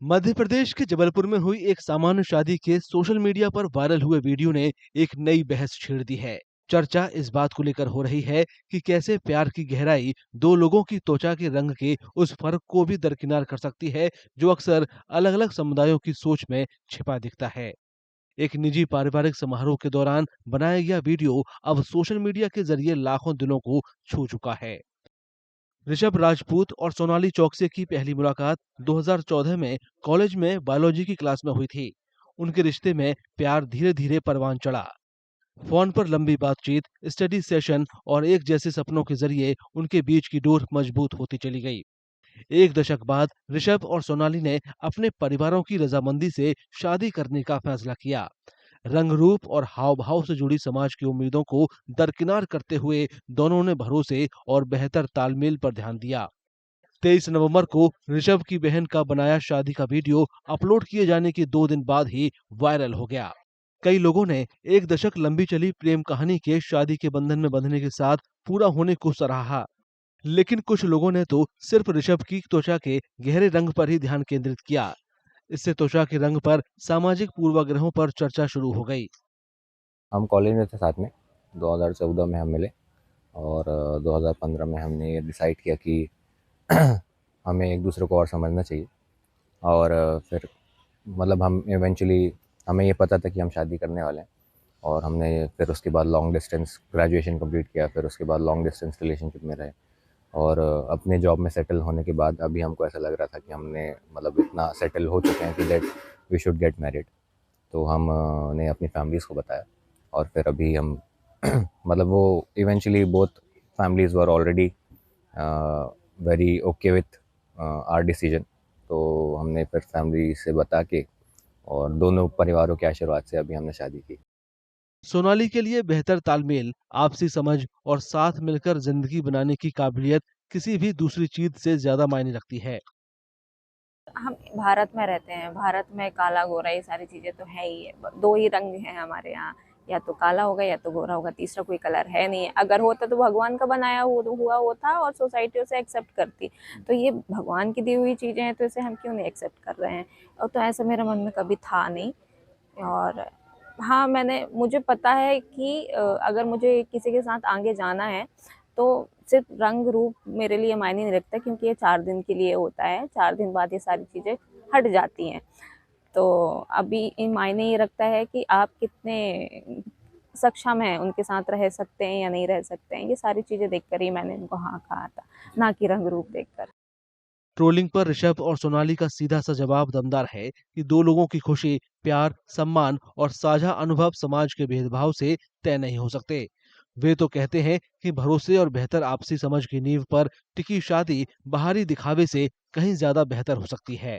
मध्य प्रदेश के जबलपुर में हुई एक सामान्य शादी के सोशल मीडिया पर वायरल हुए वीडियो ने एक नई बहस छेड़ दी है। चर्चा इस बात को लेकर हो रही है कि कैसे प्यार की गहराई दो लोगों की त्वचा के रंग के उस फर्क को भी दरकिनार कर सकती है जो अक्सर अलग-अलग समुदायों की सोच में छिपा दिखता है। एक निजी पारिवारिक समारोह के दौरान बनाया गया वीडियो अब सोशल मीडिया के जरिए लाखों दिलों को छू चुका है। ऋषभ राजपूत और सोनाली चौकसी की पहली मुलाकात 2014 में कॉलेज में बायोलॉजी की क्लास में हुई थी। उनके रिश्ते में प्यार धीरे धीरे परवान चढ़ा। फोन पर लंबी बातचीत, स्टडी सेशन और एक जैसे सपनों के जरिए उनके बीच की डोर मजबूत होती चली गई। एक दशक बाद ऋषभ और सोनाली ने अपने परिवारों की रजामंदी से शादी करने का फैसला किया। रंग रूप और हाव भाव से जुड़ी समाज की उम्मीदों को दरकिनार करते हुए दोनों ने भरोसे और बेहतर तालमेल पर ध्यान दिया। 23 नवंबर को ऋषभ की बहन का बनाया शादी का वीडियो अपलोड किए जाने के 2 दिन बाद ही वायरल हो गया। कई लोगों ने एक दशक लंबी चली प्रेम कहानी के शादी के बंधन में बंधने के साथ पूरा होने को सराहा, लेकिन कुछ लोगों ने तो सिर्फ ऋषभ की त्वचा के गहरे रंग पर ही ध्यान केंद्रित किया। इससे त्वचा के रंग पर सामाजिक पूर्वाग्रहों पर चर्चा शुरू हो गई। हम कॉलेज में थे साथ में। 2014 में हम मिले और 2015 में हमने ये डिसाइड किया कि हमें एक दूसरे को और समझना चाहिए। और फिर मतलब हम इवेंचुअली हमें ये पता था कि हम शादी करने वाले हैं। और हमने फिर उसके बाद लॉन्ग डिस्टेंस ग्रेजुएशन कंप्लीट किया, फिर उसके बाद लॉन्ग डिस्टेंस रिलेशनशिप में रहे। और अपने जॉब में सेटल होने के बाद अभी हमको ऐसा लग रहा था कि हमने मतलब इतना सेटल हो चुके हैं कि that we should get married. तो हम ने अपनी फैमिलीज़ को बताया और फिर अभी हम मतलब वो eventually both families were already very okay with our decision. तो हमने फिर फैमिली से बता के और दोनों परिवारों के आशीर्वाद से अभी हमने शादी की। सोनाली के लिए बेहतर तालमेल, आपसी समझ और साथ मिलकर जिंदगी बनाने की काबिलियत किसी भी दूसरी चीज से ज्यादा मायने रखती है। हम भारत में रहते हैं, भारत में काला गोरा ये सारी चीज़ें तो है ही है। दो ही रंग हैं हमारे यहाँ, या तो काला होगा या तो गोरा होगा, तीसरा कोई कलर है नहीं है। अगर होता तो भगवान का बनाया हुआ होता और सोसाइटी उसे एक्सेप्ट करती। तो ये भगवान की दी हुई चीज़ें हैं तो इसे हम क्यों नहीं एक्सेप्ट कर रहे हैं। और तो ऐसा मेरे मन में कभी था नहीं। और हाँ, मुझे पता है कि अगर मुझे किसी के साथ आगे जाना है तो सिर्फ रंग रूप मेरे लिए मायने नहीं रखता, क्योंकि ये 4 दिन के लिए होता है। 4 दिन बाद ये सारी चीज़ें हट जाती हैं। तो अभी ये मायने ये रखता है कि आप कितने सक्षम हैं, उनके साथ रह सकते हैं या नहीं रह सकते हैं। ये सारी चीज़ें देखकर ही मैंने इनको हाँ कहा था, ना कि रंग रूप देखकर। ट्रोलिंग पर ऋषभ और सोनाली का सीधा सा जवाब दमदार है कि दो लोगों की खुशी, प्यार, सम्मान और साझा अनुभव समाज के भेदभाव से तय नहीं हो सकते। वे तो कहते हैं कि भरोसे और बेहतर आपसी समझ की नींव पर टिकी शादी बाहरी दिखावे से कहीं ज्यादा बेहतर हो सकती है।